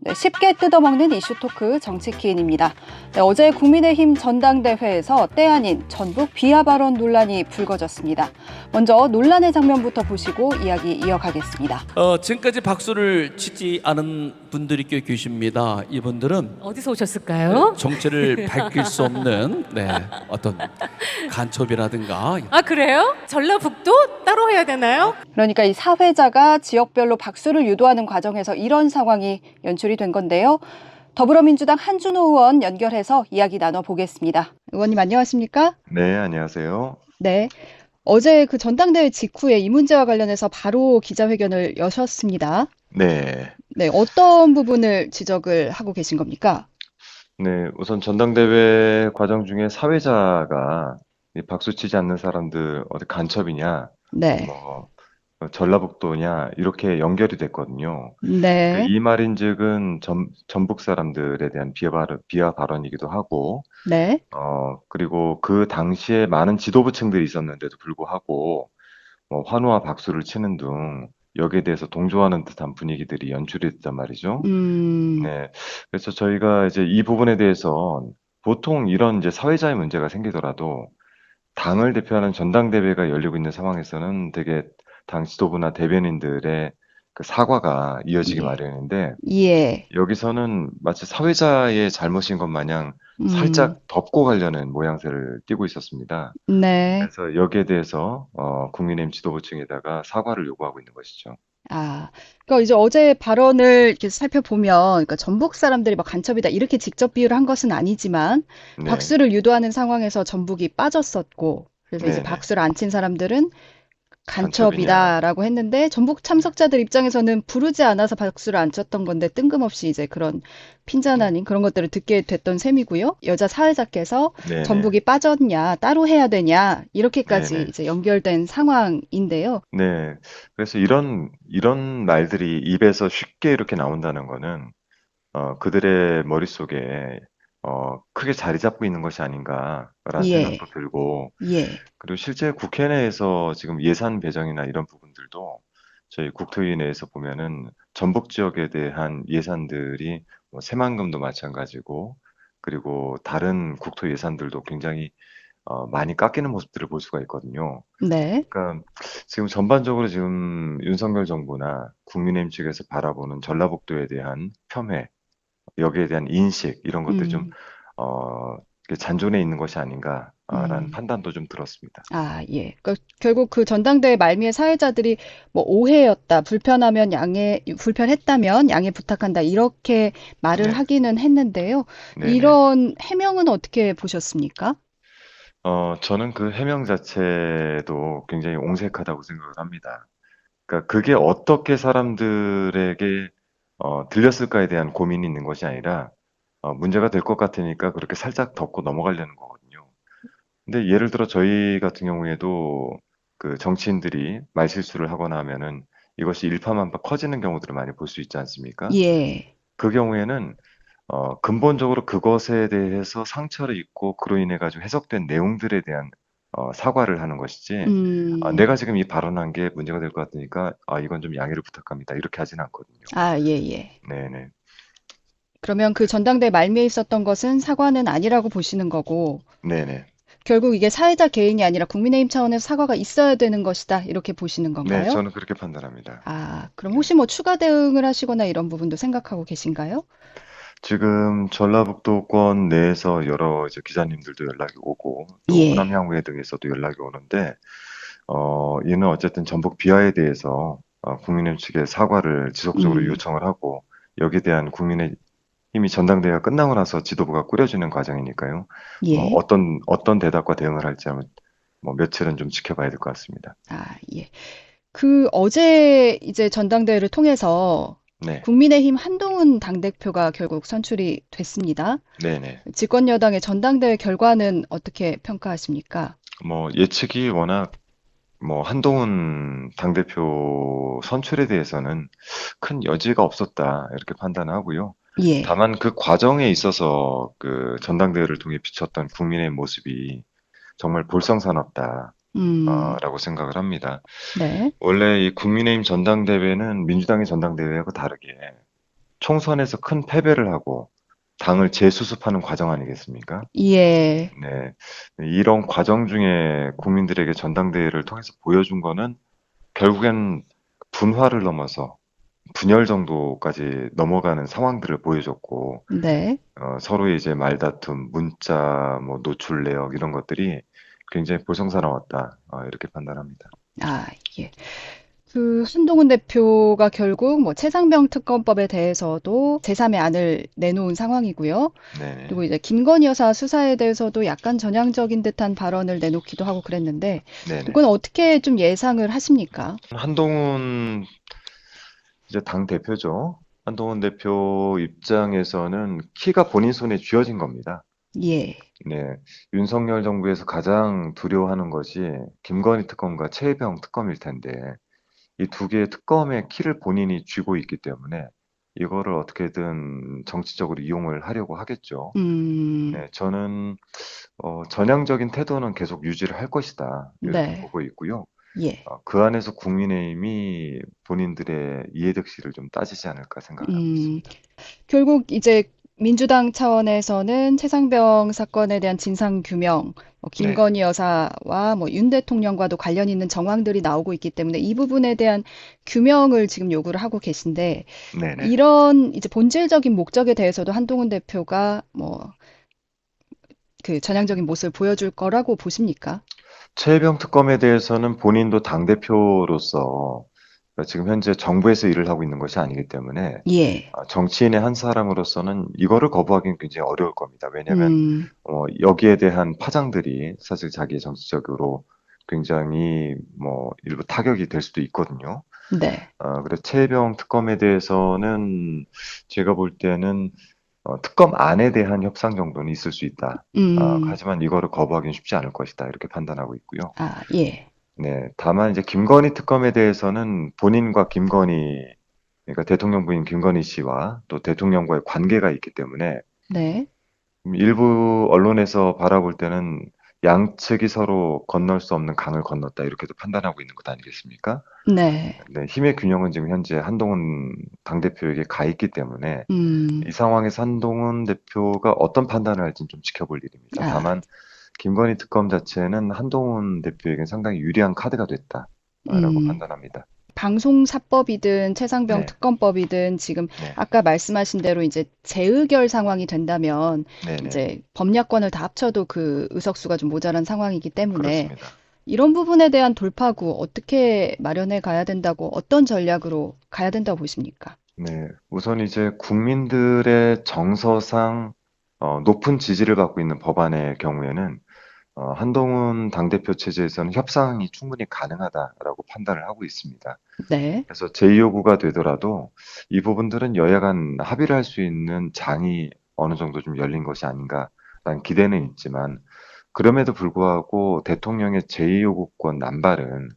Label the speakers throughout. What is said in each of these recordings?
Speaker 1: 네, 쉽게 뜯어먹는 이슈 토크 정치키인입니다. 네, 어제 국민의힘 전당대회에서 때 아닌 전북 비하 발언 논란이 불거졌습니다. 먼저 논란의 장면부터 보시고 이야기 이어가겠습니다.
Speaker 2: 지금까지 박수를 치지 않은 분들이 꽤 계십니다. 이분들은
Speaker 3: 어디서 오셨을까요?
Speaker 2: 정체를 밝힐 수 없는 어떤 간첩이라든가
Speaker 3: 아, 그래요? 전라북도 따로 해야 되나요?
Speaker 1: 그러니까 이 사회자가 지역별로 박수를 유도하는 과정에서 이런 상황이 연출이 된 건데요. 더불어민주당 한준호 의원 연결해서 이야기 나눠보겠습니다. 의원님 안녕하십니까?
Speaker 4: 네, 안녕하세요.
Speaker 1: 네. 어제 그 전당대회 직후에 이 문제와 관련해서 바로 기자회견을 여셨습니다.
Speaker 4: 네.
Speaker 1: 네, 어떤 부분을 지적을 하고 계신 겁니까?
Speaker 4: 네, 우선 전당대회 과정 중에 사회자가 이 박수 치지 않는 사람들 어디 간첩이냐,
Speaker 1: 네.
Speaker 4: 뭐 전라북도냐 이렇게 연결이 됐거든요.
Speaker 1: 네.
Speaker 4: 이 말인즉은 전북 사람들에 대한 비하 발언이기도 하고,
Speaker 1: 네.
Speaker 4: 그리고 그 당시에 많은 지도부층들이 있었는데도 불구하고 뭐 환호와 박수를 치는 등 여기에 대해서 동조하는 듯한 분위기들이 연출이 됐단 말이죠.
Speaker 1: 음,
Speaker 4: 네. 그래서 저희가 이제 이 부분에 대해서 보통 이런 이제 사회자의 문제가 생기더라도 당을 대표하는 전당대회가 열리고 있는 상황에서는 되게 당 지도부나 대변인들의 그 사과가 이어지기
Speaker 1: 예.
Speaker 4: 마련인데
Speaker 1: 예.
Speaker 4: 여기서는 마치 사회자의 잘못인 것 마냥
Speaker 1: 음,
Speaker 4: 살짝 덮고 가려는 모양새를 띠고 있었습니다.
Speaker 1: 네.
Speaker 4: 그래서 여기에 대해서 국민의힘 지도부층에다가 사과를 요구하고 있는 것이죠.
Speaker 1: 아, 그러니까 이제 어제 발언을 이렇게 살펴보면, 그러니까 전북 사람들이 막 간첩이다 이렇게 직접 비유를 한 것은 아니지만,
Speaker 4: 네.
Speaker 1: 박수를 유도하는 상황에서 전북이 빠졌었고, 그래서 이제
Speaker 4: 네네.
Speaker 1: 박수를 안 친 사람들은
Speaker 4: 간첩이냐.
Speaker 1: 간첩이다라고 했는데 전북 참석자들 입장에서는 부르지 않아서 박수를 안 쳤던 건데 뜬금없이 이제 그런 핀잔
Speaker 4: 네.
Speaker 1: 아닌 그런 것들을 듣게 됐던 셈이고요. 여자 사회자께서
Speaker 4: 네네.
Speaker 1: 전북이 빠졌냐, 따로 해야 되냐 이렇게까지
Speaker 4: 네네.
Speaker 1: 이제 연결된 상황인데요.
Speaker 4: 네. 그래서 이런 말들이 입에서 쉽게 이렇게 나온다는 거는 그들의 머릿속에 크게 자리 잡고 있는 것이 아닌가라는
Speaker 1: 예,
Speaker 4: 생각도 들고,
Speaker 1: 예,
Speaker 4: 그리고 실제 국회 내에서 지금 예산 배정이나 이런 부분들도 저희 국토위 내에서 보면은 전북 지역에 대한 예산들이 뭐 새만금도 마찬가지고, 그리고 다른 국토 예산들도 굉장히 많이 깎이는 모습들을 볼 수가 있거든요.
Speaker 1: 네,
Speaker 4: 그러니까 지금 전반적으로 지금 윤석열 정부나 국민의힘 측에서 바라보는 전라북도에 대한 폄훼, 여기에 대한 인식 이런 것들이 좀
Speaker 1: 음,
Speaker 4: 이렇게 잔존해 있는 것이 아닌가라는
Speaker 1: 음.
Speaker 4: 판단도 좀 들었습니다.
Speaker 1: 아, 예. 그러니까 결국 그 전당대회 말미에 사회자들이 뭐 오해였다, 불편했다면 양해 부탁한다, 이렇게 말을
Speaker 4: 네,
Speaker 1: 하기는 했는데요.
Speaker 4: 네네.
Speaker 1: 이런 해명은 어떻게 보셨습니까?
Speaker 4: 저는 그 해명 자체도 굉장히 옹색하다고 생각을 합니다. 그러니까 그게 어떻게 사람들에게 들렸을까에 대한 고민이 있는 것이 아니라 문제가 될 것 같으니까 그렇게 살짝 덮고 넘어가려는 거거든요. 근데 예를 들어 저희 같은 경우에도 그 정치인들이 말실수를 하거나 하면은 이것이 일파만파 커지는 경우들을 많이 볼 수 있지 않습니까?
Speaker 1: 예.
Speaker 4: 그 경우에는 근본적으로 그것에 대해서 상처를 입고 그로 인해 가지고 해석된 내용들에 대한 사과를 하는 것이지,
Speaker 1: 음,
Speaker 4: 내가 지금 이 발언한 게 문제가 될 것 같으니까 이건 좀 양해를 부탁합니다. 이렇게 하지는 않거든요.
Speaker 1: 아, 예, 예.
Speaker 4: 네네.
Speaker 1: 그러면 그 전당대회 말미에 있었던 것은 사과는 아니라고 보시는 거고,
Speaker 4: 네네.
Speaker 1: 결국 이게 사회자 개인이 아니라 국민의힘 차원에서 사과가 있어야 되는 것이다, 이렇게 보시는
Speaker 4: 네,
Speaker 1: 건가요?
Speaker 4: 저는 그렇게 판단합니다.
Speaker 1: 아, 그럼
Speaker 4: 네.
Speaker 1: 혹시 뭐 추가 대응을 하시거나 이런 부분도 생각하고 계신가요?
Speaker 4: 지금 전라북도권 내에서 여러 이제 기자님들도 연락이 오고 또
Speaker 1: 예.
Speaker 4: 호남향후회 등에서도 연락이 오는데 이는 어쨌든 전북 비하에 대해서 국민의힘 측에 사과를 지속적으로
Speaker 1: 음,
Speaker 4: 요청을 하고 여기에 대한 국민의힘이 전당대회가 끝나고 나서 지도부가 꾸려지는 과정이니까요. 뭐
Speaker 1: 예.
Speaker 4: 어떤 대답과 대응을 할지 한번 뭐 며칠은 좀 지켜봐야 될 것 같습니다.
Speaker 1: 아, 예. 그 어제 이제 전당대회를 통해서
Speaker 4: 네,
Speaker 1: 국민의힘 한동훈 당대표가 결국 선출이 됐습니다.
Speaker 4: 네네.
Speaker 1: 집권 여당의 전당대회 결과는 어떻게 평가하십니까?
Speaker 4: 뭐 예측이 워낙 뭐 한동훈 당대표 선출에 대해서는 큰 여지가 없었다 이렇게 판단하고요.
Speaker 1: 예.
Speaker 4: 다만 그 과정에 있어서 그 전당대회를 통해 비쳤던 국민의 모습이 정말 볼성사납다.
Speaker 1: 음,
Speaker 4: 라고 생각을 합니다.
Speaker 1: 네.
Speaker 4: 원래 이 국민의힘 전당대회는 민주당의 전당대회하고 다르게 총선에서 큰 패배를 하고 당을 재수습하는 과정 아니겠습니까?
Speaker 1: 예.
Speaker 4: 네. 이런 과정 중에 국민들에게 전당대회를 통해서 보여준 거는 결국엔 분화를 넘어서 분열 정도까지 넘어가는 상황들을 보여줬고,
Speaker 1: 네.
Speaker 4: 서로의 이제 말다툼, 문자, 뭐 노출 내역 이런 것들이 굉장히 보성사나웠다. 이렇게 판단합니다.
Speaker 1: 아, 예. 그 한동훈 대표가 결국 뭐 최상병 특검법에 대해서도 제3의 안을 내놓은 상황이고요.
Speaker 4: 네네.
Speaker 1: 그리고 이제 김건희 여사 수사에 대해서도 약간 전향적인 듯한 발언을 내놓기도 하고 그랬는데
Speaker 4: 네네.
Speaker 1: 이건 어떻게 좀 예상을 하십니까?
Speaker 4: 한동훈 이제 당 대표죠. 한동훈 대표 입장에서는 키가 본인 손에 쥐어진 겁니다.
Speaker 1: 예.
Speaker 4: 네. 윤석열 정부에서 가장 두려워하는 것이 김건희 특검과 최혜병 특검일 텐데 이 두 개의 특검의 키를 본인이 쥐고 있기 때문에 이거를 어떻게든 정치적으로 이용을 하려고 하겠죠.
Speaker 1: 음,
Speaker 4: 네, 저는 전향적인 태도는 계속 유지를 할 것이다. 이렇게
Speaker 1: 네.
Speaker 4: 보고 있고요.
Speaker 1: 예.
Speaker 4: 그 안에서 국민의힘이 본인들의 이해득실을 좀 따지지 않을까 생각을 하고
Speaker 1: 음,
Speaker 4: 있습니다.
Speaker 1: 결국 이제 민주당 차원에서는 최상병 사건에 대한 진상 규명, 뭐
Speaker 4: 네,
Speaker 1: 김건희 여사와 뭐 윤 대통령과도 관련 있는 정황들이 나오고 있기 때문에 이 부분에 대한 규명을 지금 요구를 하고 계신데
Speaker 4: 네네.
Speaker 1: 이런 이제 본질적인 목적에 대해서도 한동훈 대표가 뭐 그 전향적인 모습을 보여줄 거라고 보십니까?
Speaker 4: 최혜병 특검에 대해서는 본인도 당대표로서 그러니까 지금 현재 정부에서 일을 하고 있는 것이 아니기 때문에
Speaker 1: 예.
Speaker 4: 정치인의 한 사람으로서는 이거를 거부하기는 굉장히 어려울 겁니다. 왜냐하면
Speaker 1: 음,
Speaker 4: 여기에 대한 파장들이 사실 자기 정치적으로 굉장히 뭐 일부 타격이 될 수도 있거든요.
Speaker 1: 네.
Speaker 4: 그래서 최혜병 특검에 대해서는 제가 볼 때는 특검 안에 대한 협상 정도는 있을 수 있다.
Speaker 1: 음,
Speaker 4: 하지만 이거를 거부하기는 쉽지 않을 것이다. 이렇게 판단하고 있고요.
Speaker 1: 아, 예.
Speaker 4: 네, 다만 이제 김건희 특검에 대해서는 본인과 김건희, 그러니까 대통령 부인 김건희 씨와 또 대통령과의 관계가 있기 때문에
Speaker 1: 네.
Speaker 4: 일부 언론에서 바라볼 때는 양측이 서로 건널 수 없는 강을 건넜다 이렇게도 판단하고 있는 것 아니겠습니까?
Speaker 1: 네.
Speaker 4: 네, 힘의 균형은 지금 현재 한동훈 당대표에게 가 있기 때문에
Speaker 1: 음,
Speaker 4: 이 상황에서 한동훈 대표가 어떤 판단을 할지는 좀 지켜볼 일입니다.
Speaker 1: 아,
Speaker 4: 다만 김건희 특검 자체는 한동훈 대표에게는 상당히 유리한 카드가 됐다라고
Speaker 1: 음.
Speaker 4: 판단합니다.
Speaker 1: 방송사법이든 최상병
Speaker 4: 네,
Speaker 1: 특검법이든 지금
Speaker 4: 네,
Speaker 1: 아까 말씀하신 대로 이제 재의결 상황이 된다면
Speaker 4: 네, 네,
Speaker 1: 이제 법야권을 다 합쳐도 그 의석수가 좀 모자란 상황이기 때문에
Speaker 4: 그렇습니다.
Speaker 1: 이런 부분에 대한 돌파구 어떻게 마련해 가야 된다고 어떤 전략으로 가야 된다고 보십니까?
Speaker 4: 네, 우선 이제 국민들의 정서상 높은 지지를 받고 있는 법안의 경우에는 한동훈 당대표 체제에서는 협상이 충분히 가능하다라고 판단을 하고 있습니다.
Speaker 1: 네.
Speaker 4: 그래서 제2요구가 되더라도 이 부분들은 여야 간 합의를 할 수 있는 장이 어느 정도 좀 열린 것이 아닌가라는 기대는 있지만 그럼에도 불구하고 대통령의 제2요구권 남발은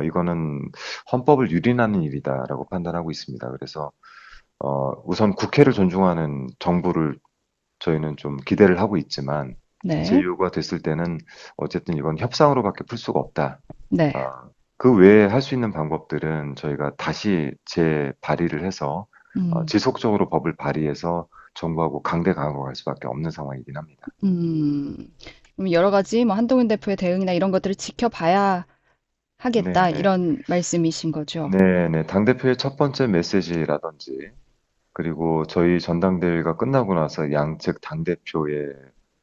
Speaker 4: 이거는 헌법을 유린하는 일이다라고 판단하고 있습니다. 그래서 우선 국회를 존중하는 정부를 저희는 좀 기대를 하고 있지만
Speaker 1: 네.
Speaker 4: 제2요구가 됐을 때는 어쨌든 이건 협상으로밖에 풀 수가 없다.
Speaker 1: 네.
Speaker 4: 아, 그 외에 할 수 있는 방법들은 저희가 다시 재발의를 해서
Speaker 1: 음.
Speaker 4: 지속적으로 법을 발의해서 정부하고 강대 강으로 갈 수밖에 없는 상황이긴 합니다.
Speaker 1: 음. 그럼 여러 가지 뭐 한동훈 대표의 대응이나 이런 것들을 지켜봐야 하겠다
Speaker 4: 네네.
Speaker 1: 이런 말씀이신 거죠.
Speaker 4: 네네. 당대표의 첫 번째 메시지라든지 그리고 저희 전당대회가 끝나고 나서 양측 당대표의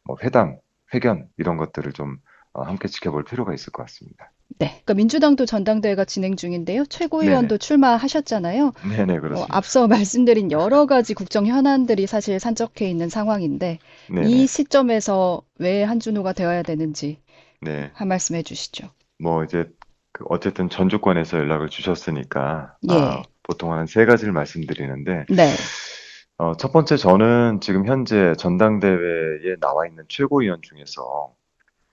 Speaker 4: 뭐 회담, 회견 이런 것들을 좀 함께 지켜볼 필요가 있을 것 같습니다.
Speaker 1: 네. 그러니까 민주당도 전당대회가 진행 중인데요.
Speaker 4: 네네.
Speaker 1: 최고위원도 출마하셨잖아요.
Speaker 4: 네네,
Speaker 1: 뭐
Speaker 4: 그렇습니다.
Speaker 1: 앞서 말씀드린 여러 가지 국정 현안들이 사실 산적해 있는 상황인데 이
Speaker 4: 네네.
Speaker 1: 시점에서 왜 한준호가 되어야 되는지
Speaker 4: 네.
Speaker 1: 한 말씀 해주시죠.
Speaker 4: 뭐 이제 어쨌든 전 주권에서 연락을 주셨으니까
Speaker 1: 예.
Speaker 4: 보통 한 세 가지를 말씀드리는데
Speaker 1: 네.
Speaker 4: 첫 번째 저는 지금 현재 전당대회에 나와 있는 최고위원 중에서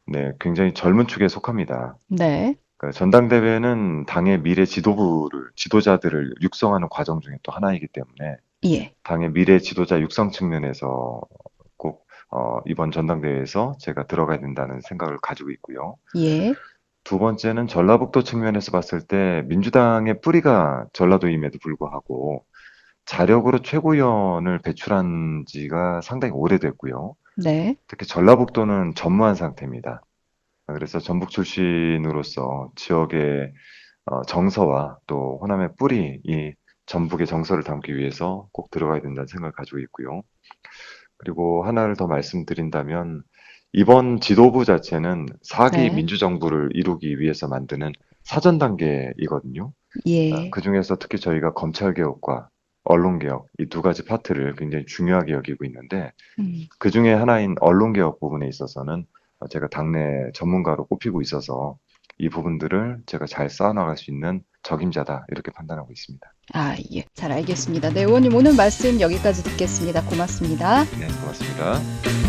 Speaker 4: 네, 굉장히 젊은 축에 속합니다.
Speaker 1: 네.
Speaker 4: 그러니까 전당대회는 당의 미래 지도자들을 육성하는 과정 중에 또 하나이기 때문에
Speaker 1: 예.
Speaker 4: 당의 미래 지도자 육성 측면에서 꼭 이번 전당대회에서 제가 들어가야 된다는 생각을 가지고 있고요.
Speaker 1: 예.
Speaker 4: 두 번째는 전라북도 측면에서 봤을 때 민주당의 뿌리가 전라도임에도 불구하고 자력으로 최고위원을 배출한 지가 상당히 오래됐고요.
Speaker 1: 네.
Speaker 4: 특히 전라북도는 전무한 상태입니다. 그래서 전북 출신으로서 지역의 정서와 또 호남의 뿌리, 이 전북의 정서를 담기 위해서 꼭 들어가야 된다는 생각을 가지고 있고요. 그리고 하나를 더 말씀드린다면 이번 지도부 자체는 4기
Speaker 1: 네.
Speaker 4: 민주정부를 이루기 위해서 만드는 사전 단계이거든요.
Speaker 1: 예.
Speaker 4: 그중에서 특히 저희가 검찰개혁과 언론개혁 이 두 가지 파트를 굉장히 중요하게 여기고 있는데 그 중에 하나인 언론개혁 부분에 있어서는 제가 당내 전문가로 꼽히고 있어서 이 부분들을 제가 잘 쌓아나갈 수 있는 적임자다 이렇게 판단하고 있습니다.
Speaker 1: 아, 예. 잘 알겠습니다. 네, 의원님 오늘 말씀 여기까지 듣겠습니다. 고맙습니다.
Speaker 4: 네, 고맙습니다.